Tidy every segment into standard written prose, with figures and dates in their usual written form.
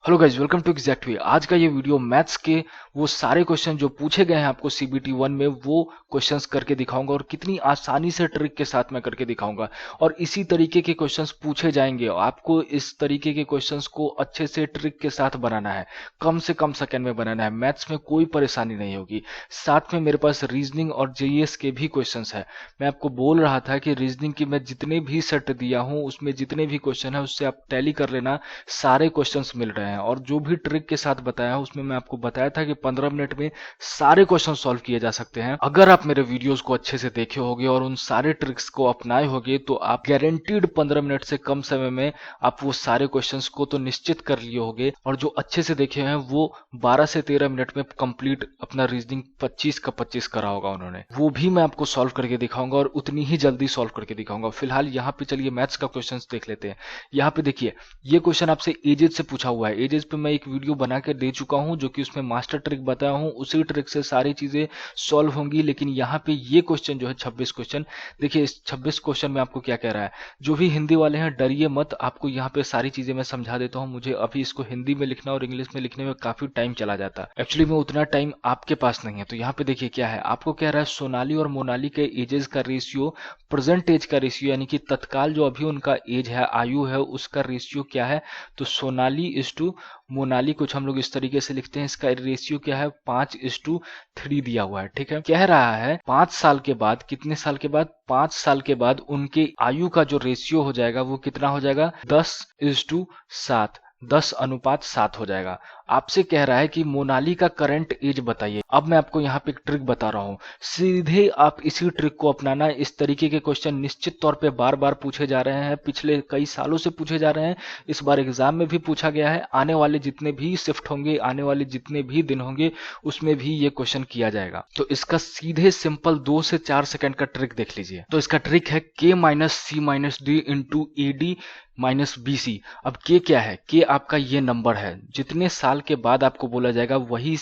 Hello guys, welcome to Exact Way. आज का ये वीडियो मैथ्स के वो सारे क्वेश्चन जो पूछे गए हैं आपको सीबीटी 1 में, वो क्वेश्चंस करके दिखाऊंगा और कितनी आसानी से ट्रिक के साथ मैं करके दिखाऊंगा। और इसी तरीके के क्वेश्चंस पूछे जाएंगे। आपको इस तरीके के क्वेश्चंस को अच्छे से ट्रिक के साथ बनाना है, कम से कम सेकंड में बनाना है। मैथ्स में कोई परेशानी नहीं होगी। साथ में मेरे पास रीजनिंग और जीएस के भी क्वेश्चन है। मैं आपको बोल रहा था कि रीजनिंग की मैं जितने भी सेट दिया हूँ उसमें जितने भी क्वेश्चन है उससे आप टैली कर लेना, सारे क्वेश्चंस मिल रहे हैं। और जो भी ट्रिक के साथ बताया उसमें मैं आपको बताया था कि 15 मिनट में सारे क्वेश्चन सॉल्व किए जा सकते हैं। अगर आप मेरे वीडियोस को अच्छे से देखे होगे और उन सारे ट्रिक्स को अपनाए होगे तो आप गारंटीड 15 मिनट से कम समय में आप वो सारे क्वेश्चंस को तो निश्चित कर लिए होगे। और जो अच्छे से देखे हैं वो 12 से 13 मिनट में कंप्लीट अपना रीजनिंग 25 का 25 करा होगा उन्होंने। वो भी मैं आपको सॉल्व करके दिखाऊंगा और उतनी ही जल्दी सॉल्व करके दिखाऊंगा। फिलहाल यहाँ पे चलिए मैथ्स का क्वेश्चन देख लेते हैं। यहाँ पे देखिए, ये क्वेश्चन आपसे एजेज से पूछा हुआ है। एजेज पे मैं एक वीडियो बना के दे चुका हूं जो कि उसमें मास्टर ट्रिक बताया हूं, उसी ट्रिक से सारी चीजें सॉल्व होंगी। लेकिन यहाँ पे ये क्वेश्चन जो है 26 क्वेश्चन, देखिए इस 26 क्वेश्चन में आपको क्या कह रहा है। जो भी हिंदी वाले हैं डरिए मत, आपको यहाँ पे सारी चीजें मैं समझा देता हूँ। मुझे अभी इसको हिंदी में लिखना और इंग्लिश में लिखने में काफी टाइम चला जाता। एक्चुअली में उतना टाइम आपके पास नहीं है। तो यहाँ पे देखिए क्या है, आपको कह रहा है सोनाली और मोनाली के एजेस का रेशियो, प्रेजेंट एज का रेशियो यानी कि तत्काल जो अभी उनका एज है, आयु है, उसका रेशियो क्या है। तो सोनाली इज टू मोनाली कुछ हम लोग इस तरीके से लिखते हैं। इसका रेशियो क्या है, 5:3 दिया हुआ है। ठीक है, कह रहा है 5 साल के बाद, कितने साल के बाद, 5 साल के बाद उनके आयु का जो रेशियो हो जाएगा वो कितना हो जाएगा, 10:7, 10:7 हो जाएगा। आपसे कह रहा है कि मोनाली का करंट एज बताइए। अब मैं आपको यहाँ पे एक ट्रिक बता रहा हूँ, सीधे आप इसी ट्रिक को अपनाना। इस तरीके के क्वेश्चन निश्चित तौर पे बार बार पूछे जा रहे हैं, पिछले कई सालों से पूछे जा रहे हैं, इस बार एग्जाम में भी पूछा गया है। आने वाले जितने भी शिफ्ट होंगे, आने वाले जितने भी दिन होंगे, उसमें भी ये क्वेश्चन किया जाएगा। तो इसका सीधे सिंपल 2 से 4 सेकंड का ट्रिक देख लीजिए। तो इसका ट्रिक है k minus C minus D into A D minus B C. अब के क्या है, के आपका ये नंबर है। जितने साल के बाद आपको बोला जाएगा वही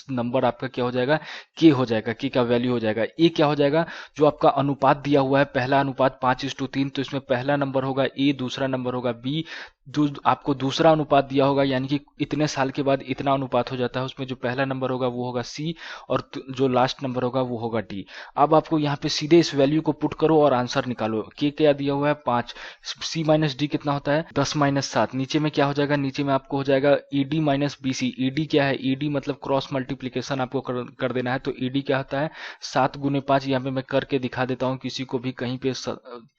नंबर आपका क्या हो जाएगा, के हो जाएगा, के का वैल्यू हो जाएगा। ए क्या हो जाएगा, जो आपका अनुपात दिया हुआ है, पहला अनुपात 5:3, तो इसमें पहला नंबर होगा ए, दूसरा नंबर होगा बी। जो आपको दूसरा अनुपात दिया होगा यानी कि इतने साल के बाद इतना अनुपात हो जाता है, उसमें जो पहला नंबर होगा वो होगा सी और जो लास्ट नंबर होगा वो होगा डी। अब आपको यहाँ पे सीधे इस वैल्यू को पुट करो और आंसर निकालो। के क्या दिया हुआ है, 5, सी माइनस डी कितना होता है, 10-7। नीचे में क्या हो जाएगा, नीचे में आपको हो जाएगा ईडी माइनस बीसी। ईडी क्या है, ईडी मतलब क्रॉस मल्टीप्लीकेशन आपको कर देना है। तो ईडी क्या होता है, 7 × 5। यहाँ पे मैं करके दिखा देता हूँ, किसी को भी कहीं पे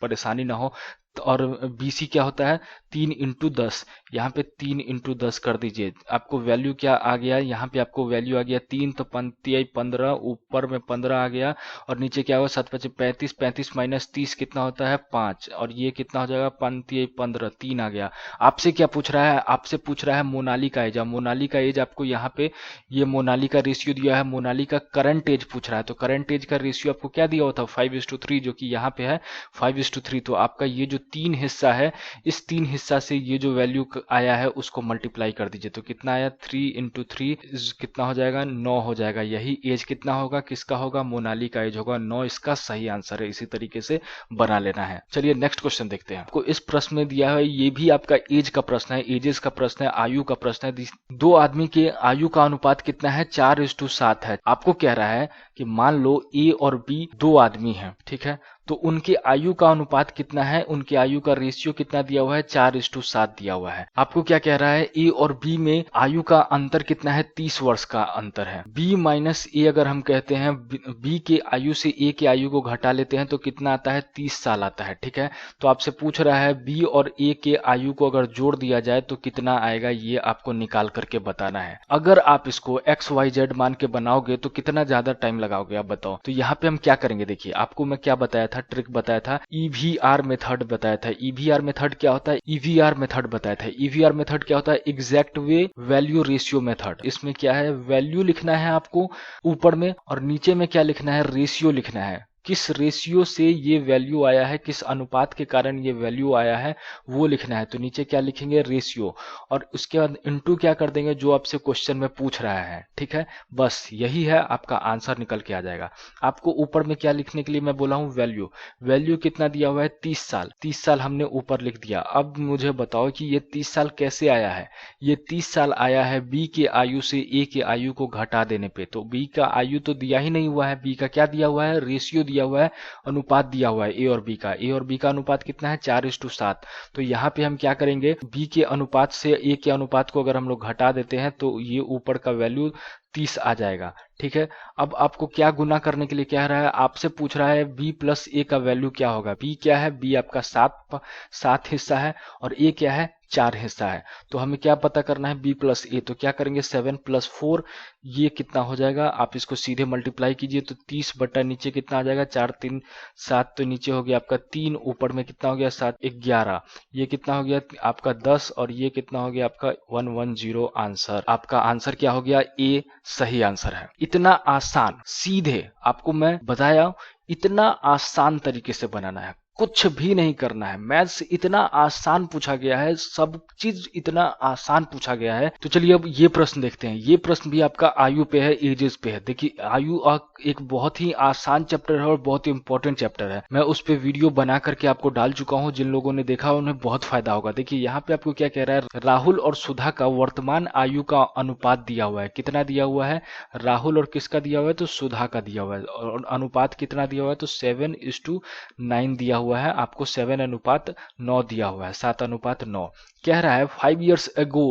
परेशानी ना हो। और BC क्या होता है, 3×10। यहाँ पे 3×10 कर दीजिए। आपको वैल्यू क्या आ गया, यहाँ पे आपको वैल्यू आ गया 3, तो 15, ऊपर में 15 आ गया और नीचे क्या होगा, 7×5 = 35, 35 माइनस 30 कितना होता है, 5। और ये कितना हो जाएगा, 15, 3 आ गया। आपसे क्या पूछ रहा है, आपसे पूछ रहा है मोनाली का एज। मोनाली का एज आपको यहाँ पे ये मोनाली का रेशियो दिया है, मोनाली का करंट एज पूछ रहा है। तो करंट एज का रेशियो आपको क्या दिया हुआ था, 5:3, जो कि यहाँ पे है 5:3। तो आपका ये जो 3 हिस्सा है, इस 3 हिस्सा से ये जो वैल्यू आया है उसको मल्टीप्लाई कर दीजिए। तो कितना आया, 3×3 कितना हो जाएगा, 9 हो जाएगा। यही एज कितना होगा, किसका होगा, मोनाली का एज होगा 9। इसका सही आंसर है। इसी तरीके से बना लेना है। चलिए नेक्स्ट क्वेश्चन देखते हैं। आपको इस प्रश्न में दिया है, ये भी आपका एज का प्रश्न है, एजेस का प्रश्न है, आयु का प्रश्न है। दो आदमी के आयु का अनुपात कितना है, 4:7 है। आपको कह रहा है कि मान लो ए और बी दो आदमी हैं, ठीक है, तो उनके आयु का अनुपात कितना है, उनके आयु का रेशियो कितना दिया हुआ है, 4:7 दिया हुआ है। आपको क्या कह रहा है, ए और बी में आयु का अंतर कितना है, 30 वर्ष का अंतर है। बी माइनस ए अगर हम कहते हैं, बी के आयु से ए के आयु को घटा लेते हैं तो कितना आता है, 30 साल आता है। ठीक है, तो आपसे पूछ रहा है बी और ए के आयु को अगर जोड़ दिया जाए तो कितना आएगा, ये आपको निकाल करके बताना है। अगर आप इसको XYZ मान के बनाओगे तो कितना ज्यादा टाइम लगाओगे, आप बताओ। तो यहाँ पे हम क्या करेंगे, देखिए आपको मैं क्या बताया था, ट्रिक बताया था, EVR मेथड बताया था। EVR मेथड क्या होता है, EVR मेथड बताया था। EVR मेथड क्या होता है, एग्जैक्ट वे वैल्यू रेशियो मेथड। इसमें क्या है, वैल्यू लिखना है आपको ऊपर में और नीचे में क्या लिखना है, रेशियो लिखना है। किस रेशियो से ये वैल्यू आया है, किस अनुपात के कारण ये वैल्यू आया है, वो लिखना है। तो नीचे क्या लिखेंगे, रेशियो, और उसके बाद इनटू क्या कर देंगे, जो आपसे क्वेश्चन में पूछ रहा है। ठीक है, बस यही है, आपका आंसर निकल के आ जाएगा। आपको ऊपर में क्या लिखने के लिए मैं बोला हूं, वैल्यू। वैल्यू कितना दिया हुआ है, 30 साल। 30 साल हमने ऊपर लिख दिया। अब मुझे बताओ कि ये 30 साल कैसे आया है। ये 30 साल आया है बी के आयु से ए के आयु को घटा देने पे। तो बी का आयु तो दिया ही नहीं हुआ है, बी का क्या दिया हुआ है, रेशियो दिया हुआ है, अनुपात दिया हुआ है ए और बी का। ए और बी का अनुपात कितना है, 4:7। तो यहाँ पे हम क्या करेंगे, बी के अनुपात से ए के अनुपात को अगर हम लोग घटा देते हैं तो ये ऊपर का वैल्यू 30 आ जाएगा। ठीक है, अब आपको क्या गुना करने के लिए कह रहा है, आपसे पूछ रहा है बी प्लस ए का वैल्यू क्या होगा। बी क्या है, बी आपका 7 हिस्सा है और ए क्या है, 4 हिस्सा है। तो हमें क्या पता करना है, बी प्लस ए। तो क्या करेंगे, 7 + 4, ये कितना हो जाएगा, आप इसको सीधे मल्टीप्लाई कीजिए तो 30 बटा नीचे कितना आ जाएगा, 4 3 7, तो नीचे हो गया आपका 3, ऊपर में कितना हो गया 7 11, ये कितना हो गया आपका 10, और ये कितना हो गया आपका 110 आंसर। आपका आंसर क्या हो गया, ए सही आंसर है। इतना आसान, सीधे आपको मैं बताया, इतना आसान तरीके से बनाना है, कुछ भी नहीं करना है। मैथ्स इतना आसान पूछा गया है, सब चीज इतना आसान पूछा गया है। तो चलिए अब ये प्रश्न देखते हैं। ये प्रश्न भी आपका आयु पे है, एजेस पे है। देखिए आयु एक बहुत ही आसान चैप्टर है और बहुत ही इंपॉर्टेंट चैप्टर है। मैं उस पे वीडियो बना करके आपको डाल चुका हूं, जिन लोगों ने देखा उन्हें बहुत फायदा होगा। देखिए यहाँ पे आपको क्या कह रहा है, राहुल और सुधा का वर्तमान आयु का अनुपात दिया हुआ है। कितना दिया हुआ है, राहुल और किसका दिया हुआ है, तो सुधा का दिया हुआ है। और अनुपात कितना दिया हुआ है, तो 7:9 दिया हुआ है। आपको 7:9 दिया हुआ है, 7:9 कह रहा है। 5 years ago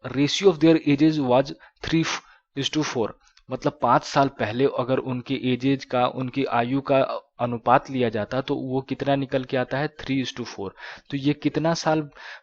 ratio of their edges was 3:4। मतलब 5 साल पहले अगर उनके एजेज का, उनकी आयु का अनुपात लिया जाता तो वो कितना निकल के आता है, 3:4। तो ये कितना साल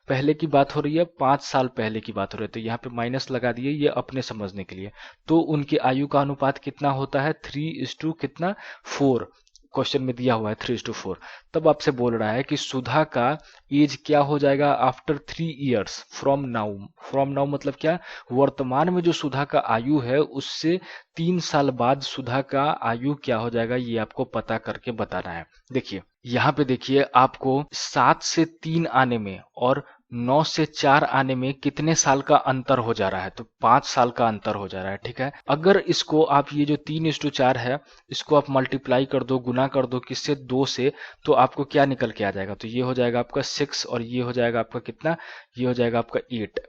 पहले की बात हो रही है, 5 साल पहले की बात हो रही है। तो यहाँ पे माइनस लगा दिए, ये अपने समझने के लिए। तो उनकी आयु का अनुपात कितना होता है, 3:4 क्वेश्चन में दिया हुआ है, 3:4। तब आपसे बोल रहा है कि सुधा का एज क्या हो जाएगा after 3 years from now. From now मतलब क्या, वर्तमान में जो सुधा का आयु है उससे 3 साल बाद सुधा का आयु क्या हो जाएगा, ये आपको पता करके बताना है। देखिए यहाँ पे देखिए, आपको 7 से 3 आने में और 9 से 4 आने में कितने साल का अंतर हो जा रहा है, तो 5 साल का अंतर हो जा रहा है। ठीक है, अगर इसको आप ये जो 3:4 है, इसको आप मल्टीप्लाई कर दो, गुना कर दो किससे, 2 से, तो आपको क्या निकल के आ जाएगा, तो ये हो जाएगा आपका 6 और ये हो जाएगा आपका कितना, ये हो जाएगा आपका 8।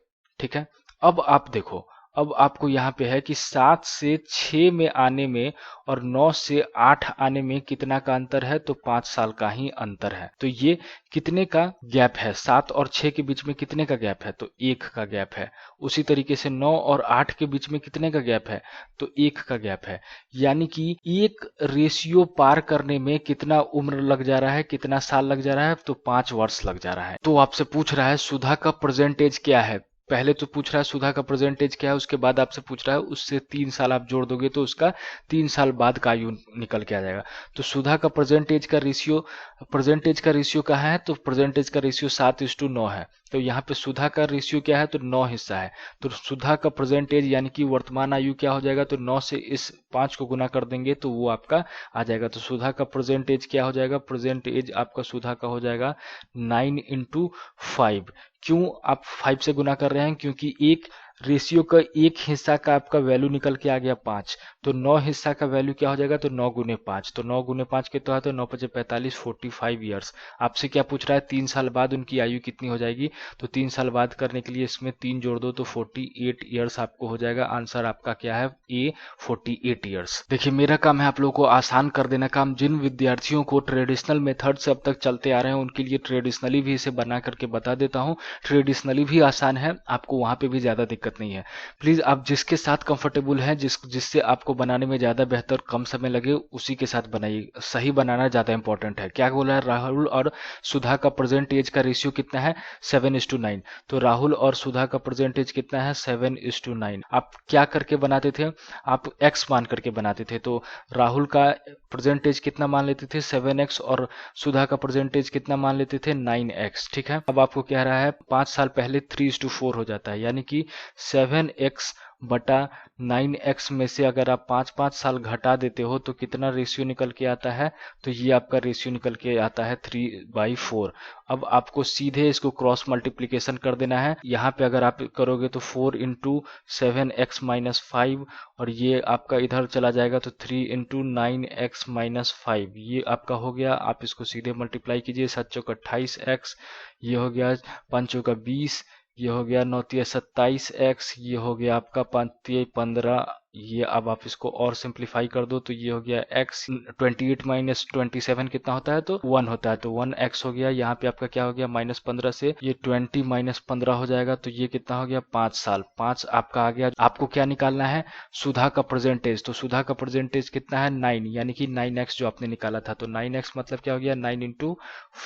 ठीक है, अब आप देखो, अब आपको यहाँ पे है कि 7 से 6 में आने में और 9 से 8 आने में कितना का अंतर है, तो 5 साल का ही अंतर है। तो ये कितने का गैप है, 7 और 6 के बीच में कितने का गैप है, तो 1 का गैप है। उसी तरीके से 9 और 8 के बीच में कितने का गैप है, तो 1 का गैप है। यानी कि एक रेशियो पार करने में कितना उम्र लग जा रहा है, कितना साल लग जा रहा है, तो 5 वर्ष लग जा रहा है। तो आपसे पूछ रहा है सुधा का परसेंटेज क्या है। पहले तो पूछ रहा है सुधा का परसेंटेज क्या है, उसके बाद आपसे पूछ रहा है उससे 3 साल आप जोड़ दोगे तो उसका 3 साल बाद का आयु निकल के आ जाएगा। तो सुधा का परसेंटेज का रेशियो कहाँ है, तो परसेंटेज का रेशियो 7:9 है। तो यहाँ पे सुधा का रेशियो क्या है, तो 9 हिस्सा है। तो सुधा का परसेंटेज यानी कि वर्तमान आयु क्या हो जाएगा, तो 9 से इस 5 को गुना कर देंगे तो वो आपका आ जाएगा। तो सुधा का परसेंटेज क्या हो जाएगा, परसेंटेज आपका सुधा का हो जाएगा 9:5। क्यों आप 5 से गुना कर रहे हैं, क्योंकि एक रेशियो का एक हिस्सा का आपका वैल्यू निकल के आ गया 5, तो 9 हिस्सा का वैल्यू क्या हो जाएगा, तो 9 × 5। तो 9 × 5 कितना है, तो 9 × 5 = 45, 45 ईयर्स। आपसे क्या पूछ रहा है, 3 साल बाद उनकी आयु कितनी हो जाएगी, तो 3 साल बाद करने के लिए इसमें 3 जोड़ दो तो 48 ईयर्स आपको हो जाएगा। आंसर आपका क्या है, ए 48 ईयर्स। देखिए मेरा काम है आप लोगों को आसान कर देना काम। जिन विद्यार्थियों को ट्रेडिशनल मेथड से अब तक चलते आ रहे हैं उनके लिए ट्रेडिशनली भी इसे बना करके बता देता हूँ। ट्रेडिशनली भी आसान है, आपको वहां पे भी ज्यादा दिक्कत नहीं है। प्लीज आप जिसके साथ कंफर्टेबल हैं, जिससे आपको बनाने में ज्यादा बेहतर, कम समय लगे, उसी के साथ बनाइए। सही बनाना ज्यादा इंपॉर्टेंट है। क्या बोला है, राहुल और सुधा का प्रेजेंट एज का रेशियो कितना है, 7:9। तो राहुल और सुधा का प्रेजेंट एज कितना है, 7:9। आप क्या करके बनाते थे, आप x मान करके बनाते थे। तो राहुल का प्रेजेंटेज कितना मान लेते थे, 7x, और सुधा का प्रेजेंटेज कितना मान लेते थे, 9x। ठीक है, अब आपको कह रहा है 5 साल पहले 3:4 हो जाता है, यानी कि 7x/9x में से अगर आप 5-5 साल घटा देते हो तो कितना रेशियो निकल के आता है? तो ये आपका रेशियो निकल के आता है 3/4। अब आपको सीधे इसको क्रॉस मल्टीप्लिकेशन कर देना है। यहाँ पे अगर आप करोगे तो 4 इंटू 7x-5 और ये आपका इधर चला जाएगा तो 3 इंटू 9x-5 ये आपका हो गया। आप इसको सीधे मल्टीप्लाई कीजिए, 7 चौक 28x, ये हो गया 5 चौक 20, ये हो गया 9 तिया 27x, ये हो गया आपका 5 तिया 15। ये अब आप इसको और सिंप्लीफाई कर दो तो ये हो गया x। 28 - 27 कितना होता है? तो 1 होता है, तो 1x हो गया। यहाँ पे आपका क्या हो गया? -15 से ये 20 - 15 हो जाएगा, तो ये कितना हो गया? 5 साल। 5 आपका आ गया। आपको क्या निकालना है? सुधा का परसेंटेज। तो सुधा का परसेंटेज कितना है? 9, यानी कि 9x जो आपने निकाला था। तो 9x मतलब क्या हो गया? 9 इंटू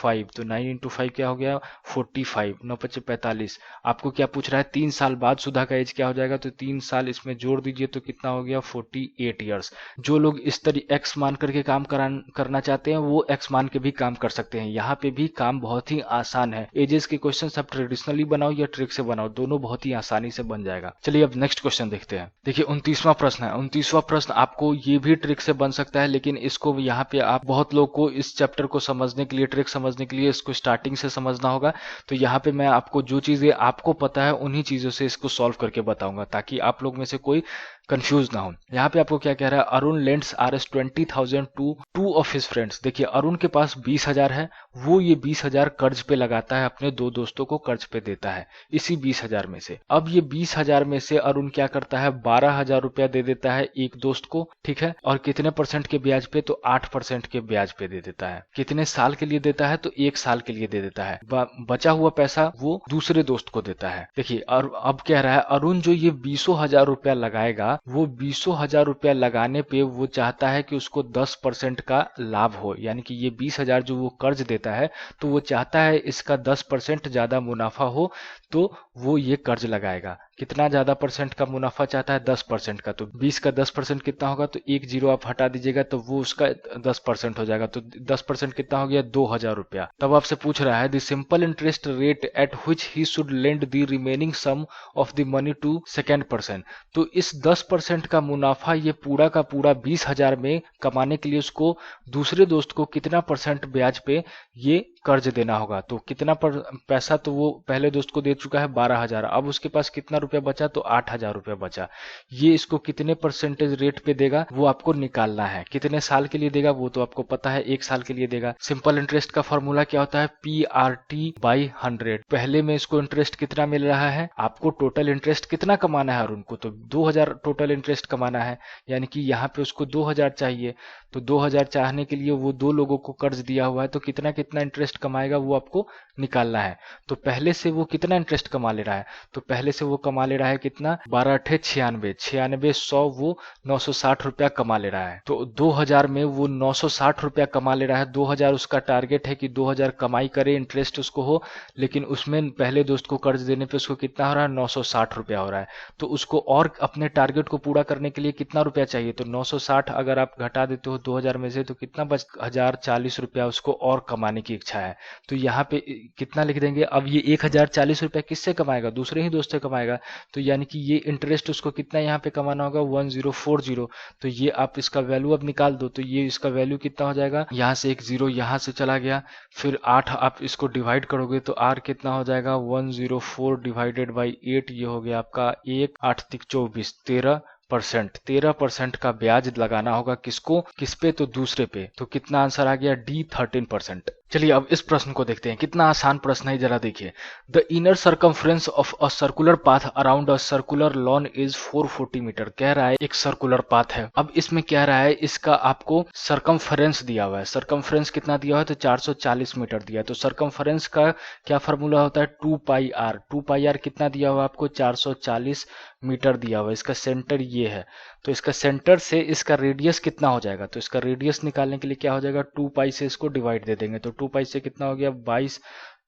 5। तो 9 इंटू 5 क्या हो गया? 45। 9 × 5 = 45। आपको क्या पूछ रहा है? 3 साल बाद सुधा का एज क्या हो जाएगा? तो 3 साल इसमें जोड़ दीजिए तो कितना हो गया? 48 ईयर्स। जो लोग इस तरह एक्स मान करके काम करना चाहते हैं वो एक्स मान के भी काम कर सकते हैं। यहाँ पे भी काम बहुत ही आसान है। एजेस के क्वेश्चन आप ट्रेडिशनली बनाओ या ट्रिक से बनाओ, दोनों बहुत ही आसानी से बन जाएगा। चलिए अब नेक्स्ट क्वेश्चन देखते हैं। देखिए 29वां प्रश्न है। 29वां प्रश्न आपको ये भी ट्रिक से बन सकता है, लेकिन इसको यहाँ पे आप बहुत लोग को इस चैप्टर को समझने के लिए, ट्रिक समझने के लिए इसको स्टार्टिंग से समझना होगा। तो यहाँ पे मैं आपको जो चीजें आपको पता है उन्हीं चीजों से इसको सॉल्व करके बताऊंगा, ताकि आप लोग में से कोई कंफ्यूज ना हो। यहाँ पे आपको क्या कह रहा है? Arun lends Rs 20,000 to 2 of his friends. देखिए अरुण के पास 20,000 है, वो ये 20,000 कर्ज पे लगाता है, अपने 2 दोस्तों को कर्ज पे देता है इसी 20,000 में से। अब ये 20,000 में से अरुण क्या करता है? 12,000 रुपया दे देता है एक दोस्त को, ठीक है, और कितने % के ब्याज पे? तो 8% के ब्याज पे दे देता है। कितने साल के लिए देता है? तो 1 साल के लिए दे देता है। बचा हुआ पैसा वो दूसरे दोस्त को देता है। देखिए अब कह रहा है अरुण जो ये 20,000 रुपया लगाएगा, वो 20,000 रुपया लगाने पे वो चाहता है कि उसको 10% का लाभ हो, यानी कि ये 20,000 जो वो कर्ज देता है तो वो चाहता है इसका 10% ज्यादा मुनाफा हो, तो वो ये कर्ज लगाएगा। कितना ज्यादा % का मुनाफा चाहता है? 10% का। तो 20 का 10% कितना होगा? तो 1 0 आप हटा दीजिएगा तो वो उसका 10% हो जाएगा। तो 10% कितना हो गया? 2,000 रुपया। तब आपसे पूछ रहा है the simple interest rate at which he should lend the remaining sum of the money to second person. तो इस 10% का मुनाफा ये पूरा का पूरा 20,000 में कमाने के लिए उसको दूसरे दोस्त को कितना % ब्याज पे ये कर्ज देना होगा? तो कितना पैसा तो वो पहले दोस्त को दे चुका है 12,000। अब उसके पास कितना रुपया बचा? तो 8,000 रुपया बचा। ये इसको कितने % रेट पे देगा वो आपको निकालना है। कितने साल के लिए देगा वो तो आपको पता है, 1 साल के लिए देगा। सिंपल इंटरेस्ट का फॉर्मूला क्या होता है? PRT/100। पहले में इसको इंटरेस्ट कितना मिल रहा है? आपको टोटल इंटरेस्ट कितना कमाना है अरुण को? तो 2,000 टोटल इंटरेस्ट कमाना है, यानी कि यहाँ पे उसको 2,000 चाहिए। तो 2,000 चाहने के लिए वो 2 लोगों को कर्ज दिया हुआ है, तो कितना कितना इंटरेस्ट कमाएगा वो आपको निकालना है। तो पहले से वो कितना इंटरेस्ट कमा ले रहा है? तो पहले से वो कमा ले रहा है कितना? 12 × 96, 96 100 वो 960 रुपया कमा ले रहा है। तो 2,000 में वो 960 रुपया कमा ले रहा है। 2,000 उसका टारगेट है कि 2,000 कमाई करे, इंटरेस्ट उसको हो, लेकिन उसमें पहले दोस्त को कर्ज देने पे उसको कितना हो रहा है? 960 रुपया हो रहा है। तो उसको और अपने टारगेट को पूरा करने के लिए कितना रुपया चाहिए? तो 960 अगर आप घटा देते हो 2,000 में से तो कितना बच? 1,040 रुपया उसको और कमाने की इच्छा है। तो यहाँ पे कितना लिख देंगे? अब ये 1,040 रुपया किससे कमाएगा? दूसरे ही दोस्त से कमाएगा। तो यानी कि ये इंटरेस्ट उसको कितना यहाँ पे कमाना होगा? 1040। तो ये आप इसका वैल्यू अब निकाल दो, तो ये इसका वैल्यू कितना हो जाएगा? यहाँ से एक 0 यहाँ से चला गया, फिर 8 आप इसको डिवाइड करोगे तो R कितना हो जाएगा? 104 डिवाइडेड बाई 8, ये हो गया आपका 1 8 तिक 24, 13% का ब्याज लगाना होगा। किसको? किस पे? तो दूसरे पे। तो कितना आंसर आ गया? D 13%। चलिए अब इस प्रश्न को देखते हैं, कितना आसान प्रश्न है जरा देखिए। The inner circumference of a circular path around a circular lawn is 440 metre. कह रहा है एक सर्कुलर पाथ है। अब इसमें कह रहा है इसका आपको सर्कमफ्रेंस दिया हुआ है। सर्कमफ्रेंस कितना दिया हुआ है? तो 440 मीटर दिया है। तो सर्कमफ्रेंस का क्या फॉर्मूला होता है? 2πr। 2πr कितना दिया हुआ है आपको? 440 मीटर दिया हुआ है। इसका सेंटर ये है, तो इसका सेंटर से इसका रेडियस कितना हो जाएगा? तो इसका रेडियस निकालने के लिए क्या हो जाएगा? 2π से इसको डिवाइड दे देंगे। तो 2π से कितना हो गया? 22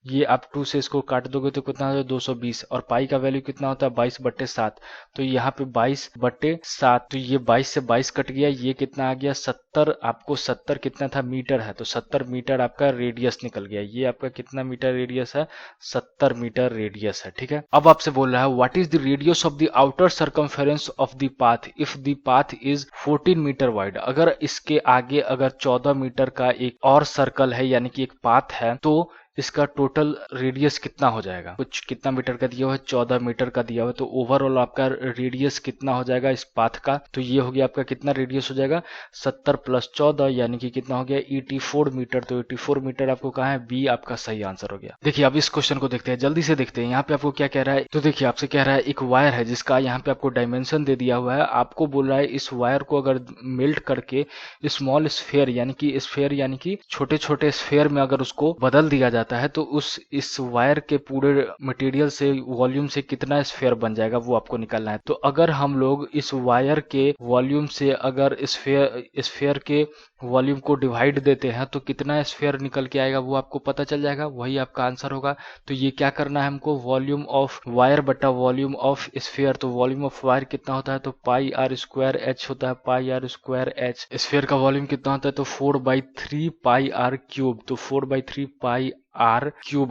ये आप 2 से इसको काट दोगे तो कितना होता है 220, और पाई का वैल्यू कितना होता है 22/7। तो यहाँ पे 22/7, तो ये 22 से 22 कट गया, ये कितना आ गया 70। आपको 70 कितना था मीटर है, तो 70 मीटर आपका रेडियस निकल गया। ये आपका कितना मीटर रेडियस है, 70 मीटर रेडियस है। ठीक है, अब आपसे बोल रहा है what is the radius of the outer circumference of the path if the path is 14 metre wide. अगर इसके आगे अगर 14 मीटर का एक और सर्कल है, यानी कि एक पाथ है, तो इसका टोटल रेडियस कितना हो जाएगा। कुछ कितना मीटर का दिया हुआ है, 14 मीटर का दिया हुआ है। तो ओवरऑल आपका रेडियस कितना हो जाएगा इस पाथ का, तो ये हो गया आपका कितना रेडियस हो जाएगा 70 + 14, यानी कि कितना हो गया 84 मीटर। तो 84 मीटर आपको कहाँ है, बी आपका सही आंसर हो गया। देखिए अब इस क्वेश्चन को देखते हैं, जल्दी से देखते हैं। यहाँ पे आपको क्या कह रहा है, तो देखिए आपसे कह रहा है एक वायर है जिसका यहाँ पे आपको डायमेंशन दे दिया हुआ है। आपको बोल रहा है इस वायर को अगर मेल्ट करके स्मॉल स्फेयर यानी कि छोटे छोटे स्फेयर में अगर उसको बदल दिया जाता है तो इस वायर के पूरे मटेरियल से वॉल्यूम से कितना स्फेयर बन जाएगा वो आपको निकालना है। तो अगर हम लोग इस वायर के वॉल्यूम से अगर स्फेयर के वॉल्यूम को डिवाइड देते हैं तो कितना स्फेयर निकल के आएगा वो आपको पता चल जाएगा, वही आपका आंसर होगा। तो ये क्या करना है हमको, वॉल्यूम ऑफ वायर बटा वॉल्यूम ऑफ स्फेयर। तो वॉल्यूम ऑफ वायर कितना होता है, तो πr² होता है, πr²। स्फेयर का वॉल्यूम कितना होता है, तो 4/3 πr³। तो 4/3 πr³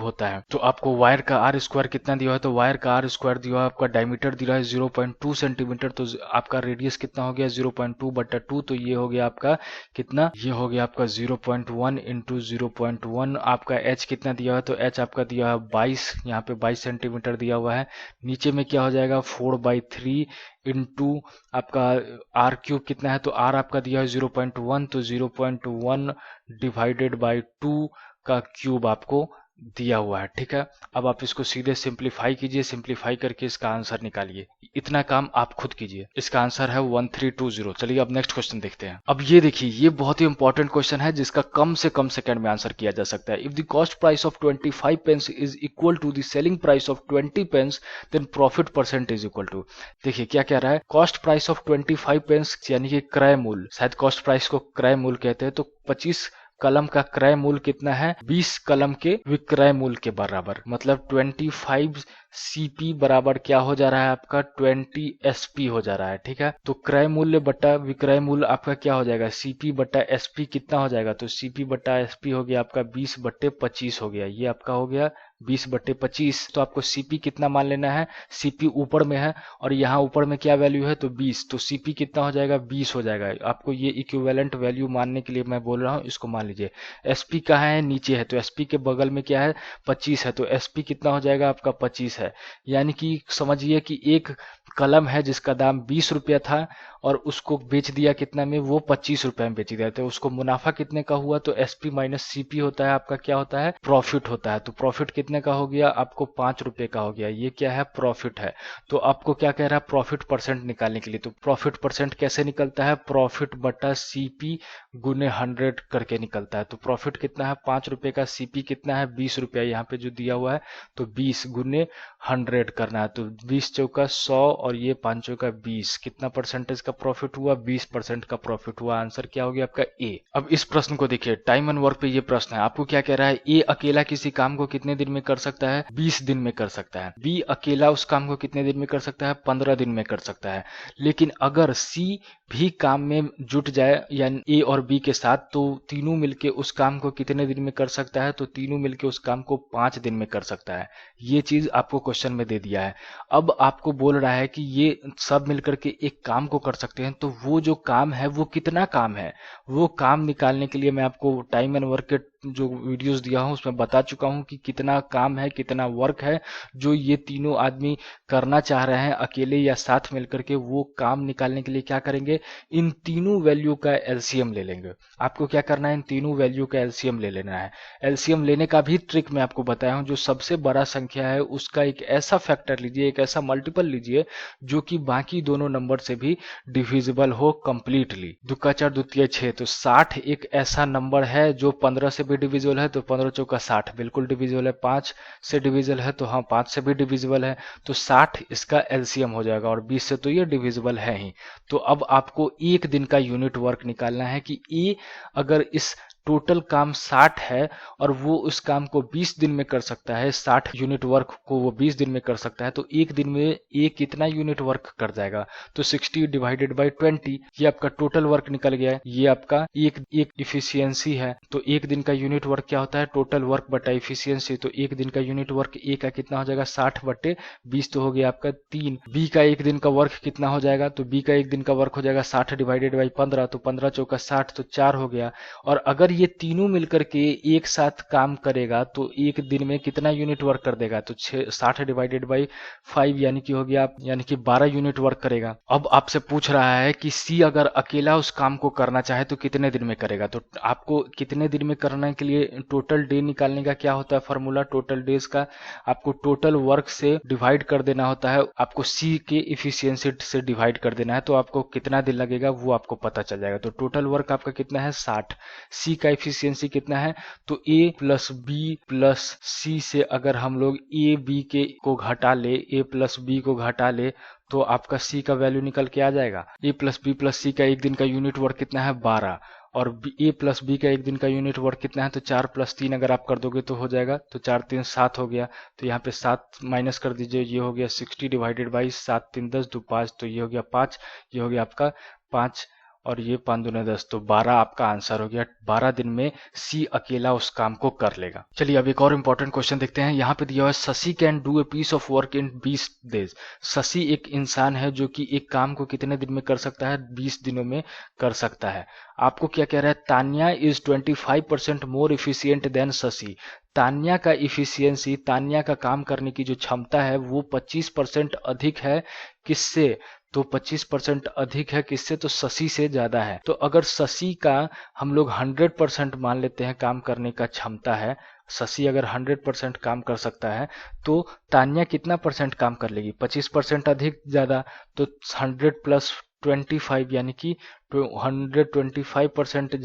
होता है। तो आपको वायर का r² कितना दिया है, तो वायर का r² दिया है, आपका डायमीटर दिया है 0.2 सेंटीमीटर। तो आपका रेडियस कितना हो गया 0.2/2। तो ये हो गया आपका कितना, ये हो गया आपका 0.1 × 0.1। आपका h कितना दिया है, तो h आपका दिया है 22, यहाँ पे 22 सेंटीमीटर दिया हुआ है। नीचे में क्या हो जाएगा 4/3 इंटू आपका r³ कितना है, तो r आपका दिया है 0.1। तो 0.1 डिवाइडेड बाई 2 का क्यूब आपको दिया हुआ है। ठीक है, अब आप इसको सीधे सिंप्लीफाई कीजिए, सिंप्लीफाई करके इसका आंसर निकालिए। इतना काम आप खुद कीजिए। इसका आंसर है 1320। चलिए अब नेक्स्ट क्वेश्चन देखते हैं। अब ये देखिए, ये बहुत ही इंपॉर्टेंट क्वेश्चन है जिसका कम से कम सेकंड में आंसर किया जा सकता है। If the cost price of 25 pence is equal to the selling price of 20 pence then profit percent is equal to. देखिए क्या कह रहा है, कॉस्ट प्राइस ऑफ 25 पेंस यानी कि क्रय मूल्य, शायद कॉस्ट प्राइस को क्रय मूल्य कहते हैं। तो 25 कलम का क्रय मूल्य कितना है, 20 कलम के विक्रय मूल्य के बराबर। मतलब 25 CP बराबर क्या हो जा रहा है आपका 20 SP हो जा रहा है। ठीक है, तो क्रय मूल्य बटा विक्रय मूल्य आपका क्या हो जाएगा, CP बटा SP कितना हो जाएगा, तो CP बटा SP हो गया आपका 20/25 हो गया। ये आपका हो गया 20/25। तो आपको CP कितना मान लेना है, CP ऊपर में है और यहाँ ऊपर में क्या वैल्यू है, तो 20। तो CP कितना हो जाएगा 20 हो जाएगा। आपको ये इक्विवेलेंट वैल्यू मानने के लिए मैं बोल रहा हूँ, इसको मान लीजिए। SP कहाँ है, नीचे है, तो SP के बगल में क्या है 25 है, तो SP कितना हो जाएगा आपका 25 है। यानी कि समझिए कि एक कलम है जिसका दाम 20 रुपया था और उसको बेच दिया कितना में, वो 25 रुपए में बेच दिया। तो उसको मुनाफा कितने का हुआ, तो SP माइनस CP होता है आपका क्या होता है, प्रॉफिट होता है। तो प्रॉफिट कितने का हो गया, आपको 5 रुपए का हो गया। ये क्या है, प्रॉफिट है। तो आपको क्या कह रहा है, प्रॉफिट परसेंट निकालने के लिए। तो प्रॉफिट परसेंट कैसे निकलता है, प्रॉफिट बटा CP गुने 100 करके निकलता है। तो प्रॉफिट कितना है 5 रुपए का, CP कितना है 20 रुपया यहाँ पे जो दिया हुआ है, तो 20 गुने 100 करना है। तो 20 चौका 100 और ये 5 चौका 20, कितना परसेंटेज का प्रॉफिट हुआ, 20% का प्रॉफिट हुआ। आंसर क्या हो गया आपका ए। अब इस प्रश्न को देखिए, टाइम एंड वर्क पे ये प्रश्न है। आपको क्या कह रहा है, ए अकेला किसी काम को कितने दिन में कर सकता है, 20 दिन में कर सकता है। बी अकेला उस काम को कितने दिन में कर सकता है, 15 दिन में कर सकता है। लेकिन अगर सी भी काम में जुट जाए यानी ए और बी के साथ, तो तीनों मिलके उस काम को कितने दिन में कर सकता है, तो तीनों मिलके उस काम को 5 दिन में कर सकता है। ये चीज आपको क्वेश्चन में दे दिया है। अब आपको बोल रहा है कि ये सब मिलकर के एक काम को कर सकते हैं, तो वो जो काम है वो कितना काम है, वो काम निकालने के लिए मैं आपको टाइम एंड वर्क के जो वीडियोस दिया हूं उसमें बता चुका हूं कि कितना काम है, कितना वर्क है जो ये तीनों आदमी करना चाह रहे हैं अकेले या साथ मिलकर के। वो काम निकालने के लिए क्या करेंगे, इन तीनों वैल्यू का एलसीएम ले लेंगे। आपको क्या करना है, इन तीनों वैल्यू का एलसीएम ले लेना है। एलसीएम लेने का भी ट्रिक मैं आपको बताया हूं, जो सबसे बड़ा संख्या है उसका एक ऐसा फैक्टर लीजिए, एक ऐसा मल्टीपल लीजिए जो कि बाकी दोनों नंबर से भी डिविजिबल हो कंप्लीटली। दुक्का 4 दुतिया 6, तो 60 एक ऐसा नंबर है जो 15 से भी डिविजिबल है, तो 15 चौका 60 बिल्कुल डिविजिबल है। 5 से डिविजिबल है, तो हाँ 5 से भी डिविजिबल है, तो 60 इसका एलसीएम हो जाएगा। और 20 से तो ये डिविजिबल है ही। तो अब आपको एक दिन का यूनिट वर्क निकालना है कि ए अगर इस टोटल काम 60 है और वो उस काम को 20 दिन में कर सकता है, 60 यूनिट वर्क को वो 20 दिन में कर सकता है, तो एक दिन में ये कितना यूनिट वर्क कर जाएगा? तो 60 डिवाइडेड बाई 20, ये आपका टोटल वर्क निकल गया है। ये आपका एक इफिशियंसी है। तो एक दिन का यूनिट वर्क क्या होता है? टोटल वर्क बटा इफिशियंसी। तो एक दिन का यूनिट वर्क ए का कितना हो जाएगा? 60 बटे 20, तो हो गया आपका 3। बी का एक दिन का वर्क कितना हो जाएगा? तो बी का एक दिन का वर्क हो जाएगा 60 डिवाइडेड बाई 15, तो 15 चौका 60, तो 4 हो गया। और अगर ये तीनों मिलकर के एक साथ काम करेगा तो एक दिन में कितना यूनिट वर्क कर देगा? तो 60 डिवाइडेड बाई 5 यानी कि हो गया, यानी कि 12 यूनिट वर्क करेगा। अब आपसे पूछ रहा है कि सी अगर अकेला उस काम को करना चाहे तो कितने दिन में करेगा? तो आपको कितने दिन में करने के लिए टोटल डे निकालने का क्या होता है फॉर्मूला? टोटल डेज का आपको टोटल वर्क से डिवाइड कर देना होता है, आपको सी के इफिशियंसी से डिवाइड कर देना है, तो आपको कितना दिन लगेगा वो आपको पता चल जाएगा। तो टोटल वर्क आपका कितना है? 60। सी का इफिशियंसी कितना है? तो ए प्लस बी प्लस सी से अगर हम लोग ए बी के को घटा ले, ए प्लस बी को घटा ले, तो आपका सी का वैल्यू निकल के आ जाएगा। ए प्लस बी प्लस सी का एक दिन का यूनिट वर्क कितना है? 12। और ए प्लस बी का एक दिन का यूनिट वर्क कितना है? तो 4 प्लस 3 अगर आप कर दोगे तो हो जाएगा, तो 4 3 7 हो गया। तो यहाँ पे 7 माइनस कर दीजिए, ये हो गया 60 डिवाइडेड बाई 7 3 10 2 5, तो ये हो गया 5, ये हो गया आपका 5 और ये 5 दूने 10, तो 12 आपका आंसर हो गया। 12 दिन में सी अकेला उस काम को कर लेगा। चलिए अब एक और इंपॉर्टेंट क्वेश्चन देखते हैं। यहाँ पे दिया हुआ है Shashi can do a piece of work in 20 days. Shashi एक इंसान है जो कि एक काम को कितने दिन में कर सकता है? 20 दिनों में कर सकता है। आपको क्या कह रहा है? Tanya is 25% more efficient than Shashi. Tanya का इफिशियंसी, तान्या का काम करने की जो क्षमता है वो 25% अधिक है। किससे? तो 25% अधिक है किससे? तो शशि से ज्यादा है। तो अगर शशि का हम लोग 100% मान लेते हैं काम करने का क्षमता है, शशि अगर 100% काम कर सकता है तो तान्या कितना परसेंट काम कर लेगी? 25% अधिक ज्यादा, तो 100 प्लस 25 यानी कि 125%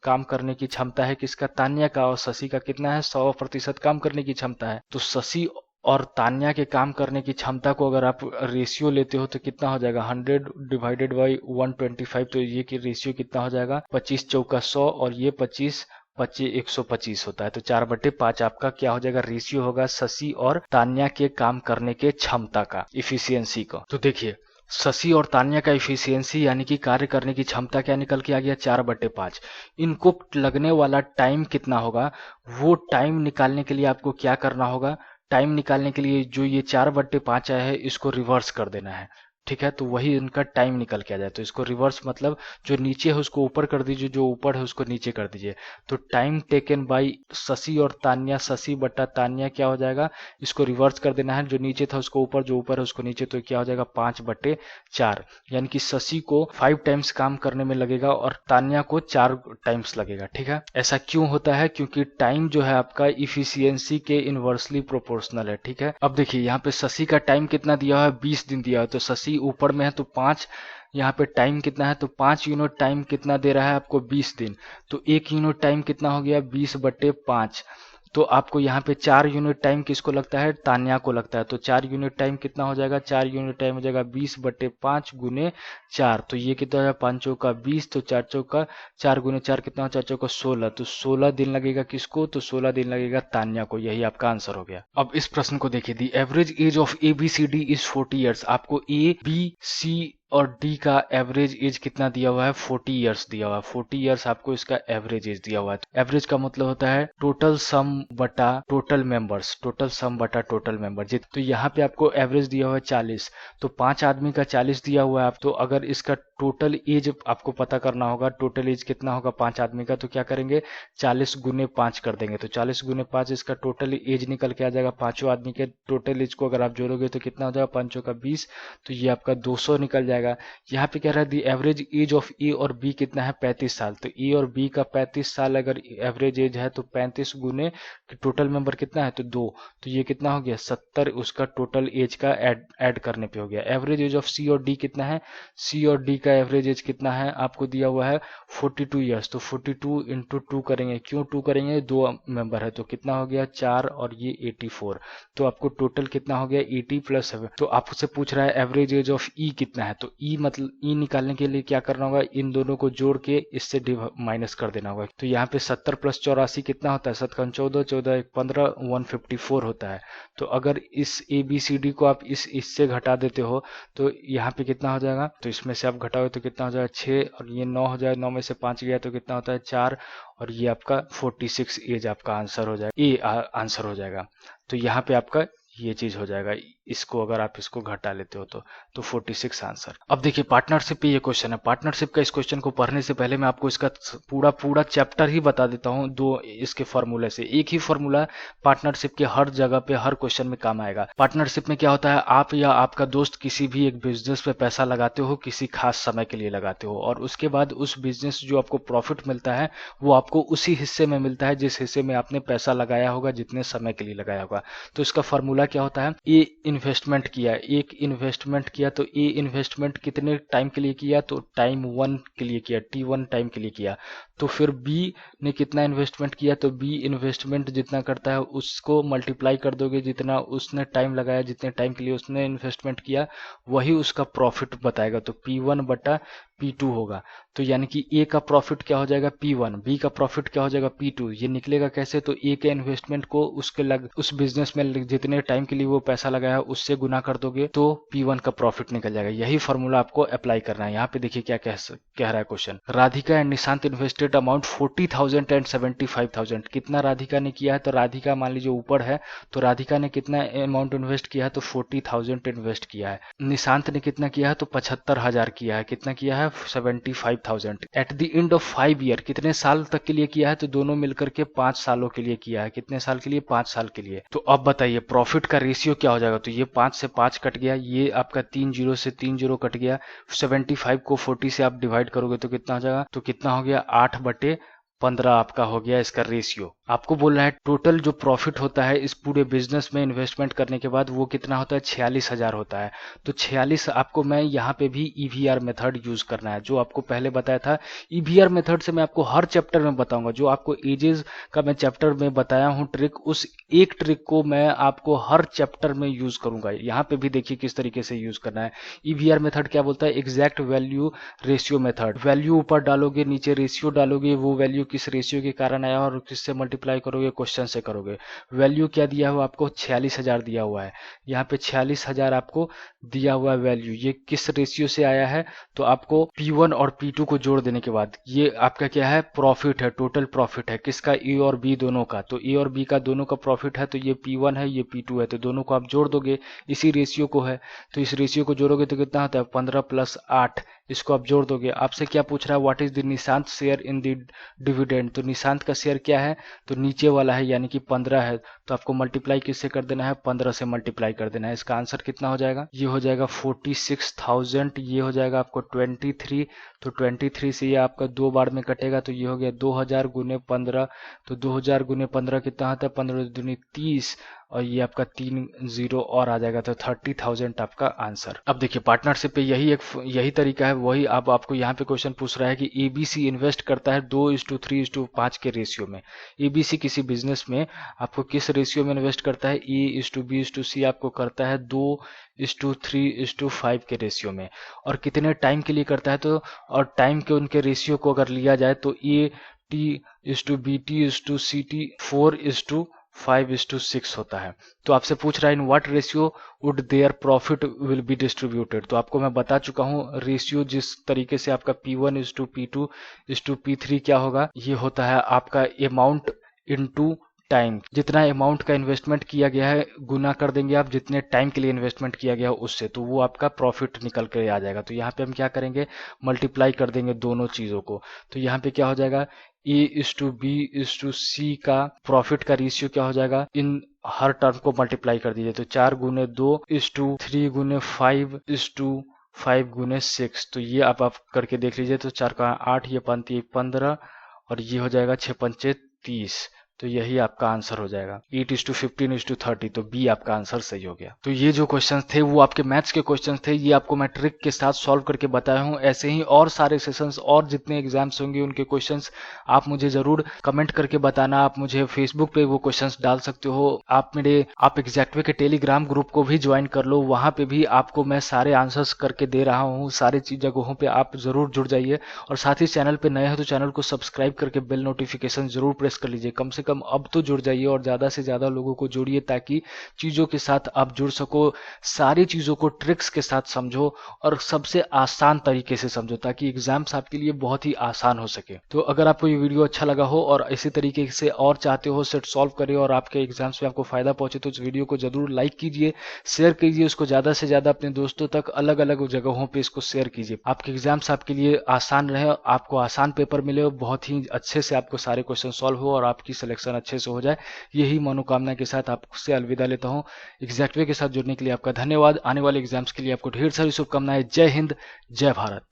काम करने की क्षमता है किसका? तान्या का। और शशि का कितना है? 100% काम करने की क्षमता है। तो शशि और तान्या के काम करने की क्षमता को अगर आप रेशियो लेते हो तो कितना हो जाएगा? 100 डिवाइडेड बाई 125, तो ये की रेशियो कितना हो जाएगा? 25 चौका 100 और ये 25 125 होता है। तो 4/5 आपका क्या हो जाएगा? रेशियो होगा शशि और तान्या के काम करने के क्षमता का, इफिशियंसी को। तो देखिए शशि और तान्या का इफिशियंसी यानी कि कार्य करने की क्षमता क्या निकल के आ गया? 4/5। इनको लगने वाला टाइम कितना होगा? वो टाइम निकालने के लिए आपको क्या करना होगा? टाइम निकालने के लिए जो ये 4/5 आया है इसको रिवर्स कर देना है, ठीक है? तो वही इनका टाइम निकल के आ जाए। तो इसको रिवर्स मतलब जो नीचे है उसको ऊपर कर दीजिए, जो ऊपर है उसको नीचे कर दीजिए। तो टाइम टेकन बाय शशि और तान्या, शशि बटा तान्या क्या हो जाएगा? इसको रिवर्स कर देना है, जो नीचे था उसको ऊपर, जो ऊपर है उसको नीचे, तो क्या हो जाएगा? 5/4। यानी कि शशि को 5 टाइम्स काम करने में लगेगा और तान्या को 4 टाइम्स लगेगा, ठीक है? ऐसा क्यों होता है? क्योंकि टाइम जो है आपका इफिशियंसी के इनवर्सली प्रोपोर्शनल है, ठीक है? अब देखिए यहाँ पे शशि का टाइम कितना दिया हुआ है? 20 दिन दिया है। तो शशि ऊपर में है तो 5, यहाँ पे टाइम कितना है? तो 5 यूनिट टाइम कितना दे रहा है आपको? 20 दिन। तो 1 यूनिट टाइम कितना हो गया? 20/5। तो आपको यहाँ पे 4 यूनिट टाइम किसको लगता है? तान्या को लगता है। तो 4 यूनिट टाइम कितना हो जाएगा? 4 यूनिट टाइम हो जाएगा 20/5 गुने 4, तो ये कितना हो जाएगा? 5 चौका 20, तो 4 चौका 4 गुने 4 कितना हो? 4 चौका 16, तो 16 दिन लगेगा किसको? तो 16 दिन लगेगा तान्या को। यही आपका आंसर हो गया। अब इस प्रश्न को देखिए, the average age of ABCD is 40 years. आपको ABC और डी का एवरेज एज कितना दिया हुआ है? 40 ईयर्स दिया हुआ है। 40 ईयर्स आपको इसका एवरेज एज दिया हुआ है। एवरेज का मतलब होता है टोटल सम बटा टोटल मेंबर्स, टोटल सम बटा टोटल मेंबर। तो यहाँ पे आपको एवरेज दिया हुआ है 40, तो 5 आदमी का 40 दिया हुआ है आप, तो अगर इसका टोटल एज आपको पता करना होगा, टोटल एज कितना होगा 5 आदमी का, तो क्या करेंगे? 40 गुने 5 कर देंगे। तो 40 गुने 5 इसका टोटल एज निकल के आ जाएगा। पांचों आदमी के टोटल एज को अगर आप जोड़ोगे तो कितना हो जाएगा? 5 का 20, तो ये आपका 200 निकल जाएगा। यहाँ पे कह रहा है दी एवरेज एज ऑफ ए और बी कितना है? 35 साल। तो ए और बी का 35 साल अगर एवरेज एज है तो 35 गुने टोटल मेंबर कितना है? तो 2, तो ये कितना हो गया? 70 उसका टोटल एज का ऐड करने पे हो गया। एवरेज एज ऑफ सी और डी कितना है? सी और डी का एवरेज एज कितना है आपको दिया हुआ है 42 ईयर्स, तो 42 इंटू 2 करेंगे, क्यों 2 करेंगे, 2 मेंबर है तो कितना हो गया 4 और ये 84, तो आपको टोटल कितना हो गया 80 प्लस 7। तो आपसे पूछ रहा है एवरेज एज ऑफ ई कितना है, तो ई मतलब ई निकालने के लिए क्या करना होगा, इन दोनों को जोड़ के इससे माइनस कर देना होगा। तो यहाँ पे 70 प्लस 84 कितना होता है, 7 का 14, 14 15, 154 होता है। तो अगर इस ABCD को आप इससे घटा देते हो तो यहाँ पे कितना हो जाएगा, तो इसमें से आप घटाओगे तो कितना हो जाएगा 6 और ये 9 हो जाएगा, 9 में से 5 गया तो कितना होता है 4 और ये आपका 46 एज आपका आंसर हो जाएगा, ए आंसर हो जाएगा। तो यहाँ पे आपका ये चीज हो जाएगा, इसको अगर आप इसको घटा लेते हो तो 46 आंसर। अब देखिए पार्टनरशिप पे ये क्वेश्चन है। पार्टनरशिप का इस क्वेश्चन को पढ़ने से पहले मैं आपको इसका पूरा चैप्टर ही बता देता हूँ दो इसके फॉर्मूले से। एक ही फॉर्मूला पार्टनरशिप के हर जगह पे हर क्वेश्चन में काम आएगा। पार्टनरशिप में क्या होता है, आप या आपका दोस्त किसी भी एक बिजनेस पे पैसा लगाते हो, किसी खास समय के लिए लगाते हो और उसके बाद उस बिजनेस जो आपको प्रॉफिट मिलता है वो आपको उसी हिस्से में मिलता है जिस हिस्से में आपने पैसा लगाया होगा, जितने समय के लिए लगाया होगा। तो इसका फॉर्मूला क्या होता है, ए इन्वेस्टमेंट किया, एक इन्वेस्टमेंट किया तो ए इन्वेस्टमेंट कितने टाइम के लिए किया, तो टाइम 1 के लिए किया, T1 टाइम के लिए किया। तो फिर बी ने कितना इन्वेस्टमेंट किया, तो बी इन्वेस्टमेंट जितना करता है उसको मल्टीप्लाई कर दोगे, जितना उसने टाइम लगाया, जितने टाइम के लिए उसने इन्वेस्टमेंट किया वही उसका प्रॉफिट बताएगा। तो P1 बटा P2 होगा। तो यानी कि ए का प्रॉफिट क्या हो जाएगा P1, बी का प्रॉफिट क्या हो जाएगा P2। ये निकलेगा कैसे, तो ए के इन्वेस्टमेंट को उस बिजनेस में जितने टाइम के लिए वो पैसा लगाया उससे गुना कर दोगे तो P1 का प्रॉफिट निकल जाएगा। यही फॉर्मूला आपको अप्लाई करना है। यहाँ पे देखिए क्या कह रहा है question, Radhika and Nishant invested amount 40,000 and 75,000। कितना राधिका ने किया है, तो राधिका मान लीजिए ऊपर है, तो राधिका ने कितना अमाउंट इन्वेस्ट किया है, तो 40,000 इन्वेस्ट किया है। निशांत ने कितना किया है, तो 75,000 किया है। कितना किया है 75,000। At the end of 5 year कितने साल तक के लिए किया है, तो दोनों मिलकर के 5 सालों के लिए किया है। कितने साल के लिए, 5 साल के लिए। तो अब बताइए प्रॉफिट का रेशियो क्या हो जाएगा, तो ये 5 से 5 कट गया, ये आपका 3 जीरो से 3 जीरो कट गया, 75 को 40 से आप डिवाइड करोगे तो कितना हो जाएगा, तो कितना हो गया 8/15 आपका हो गया इसका रेशियो। आपको बोल रहा है टोटल जो प्रॉफिट होता है इस पूरे बिजनेस में इन्वेस्टमेंट करने के बाद वो कितना होता है 46,000 होता है। तो 46 आपको मैं यहाँ पे भी EVR मेथड यूज करना है, जो आपको पहले बताया था। EVR मेथड से मैं आपको हर चैप्टर में बताऊंगा, जो आपको एजेस का मैं चैप्टर में बताया हूँ ट्रिक, उस एक ट्रिक को मैं आपको हर चैप्टर में यूज करूंगा। यहाँ पे भी देखिए किस तरीके से यूज करना है। EVR मेथड क्या बोलता है, exact value ratio method. Value ऊपर डालोगे, नीचे रेशियो डालोगे, वो वैल्यू किस रेशियो के कारण आया और किससे मल्टीप्लाई करोगे, क्वेश्चन से करोगे। वैल्यू क्या दिया हुआ आपको 46,000 दिया हुआ है, यहाँ पे 46,000 आपको दिया हुआ है वैल्यू। ये किस रेशियो से आया है, तो आपको P1 और P2 को जोड़ देने के बाद ये आपका क्या है प्रॉफिट है, टोटल प्रॉफिट है किसका, ए और बी दोनों का। तो ए और बी का दोनों का प्रॉफिट है, तो ये P1 है ये P2 है, तो दोनों को आप जोड़ दोगे, इसी रेशियो को है। तो इस रेशियो को जोड़ोगे तो कितना होता है 15 + 8, इसको आप जोड़ दोगे। आपसे क्या पूछ रहा है, what is the Nishant share in the dividend. तो निशांत का शेयर क्या है, तो नीचे वाला है यानी कि 15 है, तो आपको मल्टीप्लाई किससे कर देना है, 15 से मल्टीप्लाई कर देना है। इसका आंसर कितना हो जाएगा, ये हो जाएगा 46,000, ये हो जाएगा आपको 23। तो 23 से ये आपका 2 बार में कटेगा, तो ये हो गया 2000 गुने 15। तो 2000 गुने 15 कितना आता है, 15 दूनी 30 और ये आपका 3 जीरो और आ जाएगा, तो 30,000 आपका आंसर। अब देखिए पार्टनरशिप पे यही तरीका है, वही अब आपको यहाँ पे क्वेश्चन पूछ रहा है कि ABC इन्वेस्ट करता है 2:3:5 के रेशियो में। ABC किसी बिजनेस में आपको किस रेशियो में इन्वेस्ट करता है, A:B:C आपको करता है 2:3:5 के रेशियो में। और कितने टाइम के लिए करता है, तो और टाइम के उनके रेशियो को अगर लिया जाए तो AT:BT:CT 4:5:6 होता है। तो आपसे पूछ रहा है in what ratio would their profit will be distributed. तो आपको मैं बता चुका हूँ रेशियो जिस तरीके से आपका P1:P2:P3 क्या होगा, ये होता है आपका अमाउंट इनटू टाइम। जितना अमाउंट का इन्वेस्टमेंट किया गया है गुना कर देंगे आप जितने टाइम के लिए इन्वेस्टमेंट किया गया है उससे, तो वो आपका प्रॉफिट निकल कर आ जाएगा। तो यहाँ पे हम क्या करेंगे, मल्टीप्लाई कर देंगे दोनों चीजों को। तो यहाँ पे क्या हो जाएगा, A:B:C का प्रॉफिट का रेशियो क्या हो जाएगा, इन हर टर्म को मल्टीप्लाई कर दीजिए। तो 4 गुने 2:3 गुने 5:5 गुने 6। तो ये आप करके देख लीजिए। तो 4 का 8, ये 15 और ये हो जाएगा 6 पंचे 30। तो यही आपका आंसर हो जाएगा। 8:15:30, तो बी आपका आंसर सही हो गया। तो ये जो क्वेश्चंस थे वो आपके मैथ्स के क्वेश्चंस थे, ये आपको मैं ट्रिक के साथ सॉल्व करके बताया हूँ। ऐसे ही और सारे सेशंस और जितने एग्जाम्स होंगे उनके क्वेश्चंस आप मुझे जरूर कमेंट करके बताना। आप मुझे फेसबुक पे वो क्वेश्चंस डाल सकते हो। आप एग्जैक्टवे के टेलीग्राम ग्रुप को भी ज्वाइन कर लो, वहां पे भी आपको मैं सारे आंसर्स करके दे रहा हूँ। सारी चीज जगहों पे आप जरूर जुड़ जाइए, और साथ ही चैनल पे नए हो तो चैनल को सब्सक्राइब करके बेल नोटिफिकेशन जरूर प्रेस कर लीजिए। कम से कम अब तो जुड़ जाइए और ज्यादा से ज्यादा लोगों को जोड़िए, ताकि चीजों के साथ आप जुड़ सको, सारी चीजों को ट्रिक्स के साथ समझो और सबसे आसान तरीके से समझो, ताकि एग्जाम्स आपके लिए बहुत ही आसान हो सके। तो अगर आपको ये वीडियो अच्छा लगा हो और इसी तरीके से और चाहते हो सेट सॉल्व करें और आपके एग्जाम्स में आपको फायदा पहुंचे, तो इस वीडियो को जरूर लाइक कीजिए, शेयर कीजिए उसको ज्यादा से ज्यादा अपने दोस्तों तक, अलग अलग जगहों पे इसको शेयर कीजिए। आपके एग्जाम्स आपके लिए आसान रहे, आपको आसान पेपर मिले, बहुत ही अच्छे से आपको सारे क्वेश्चन सॉल्व हो और आपकी सिलेक्शन अच्छे से हो जाए, यही मनोकामना के साथ आपसे अलविदा लेता हूं। एग्जैक्टवे के साथ जुड़ने के लिए आपका धन्यवाद। आने वाले एग्जाम्स के लिए आपको ढेर सारी शुभकामनाएं। जय हिंद, जय भारत।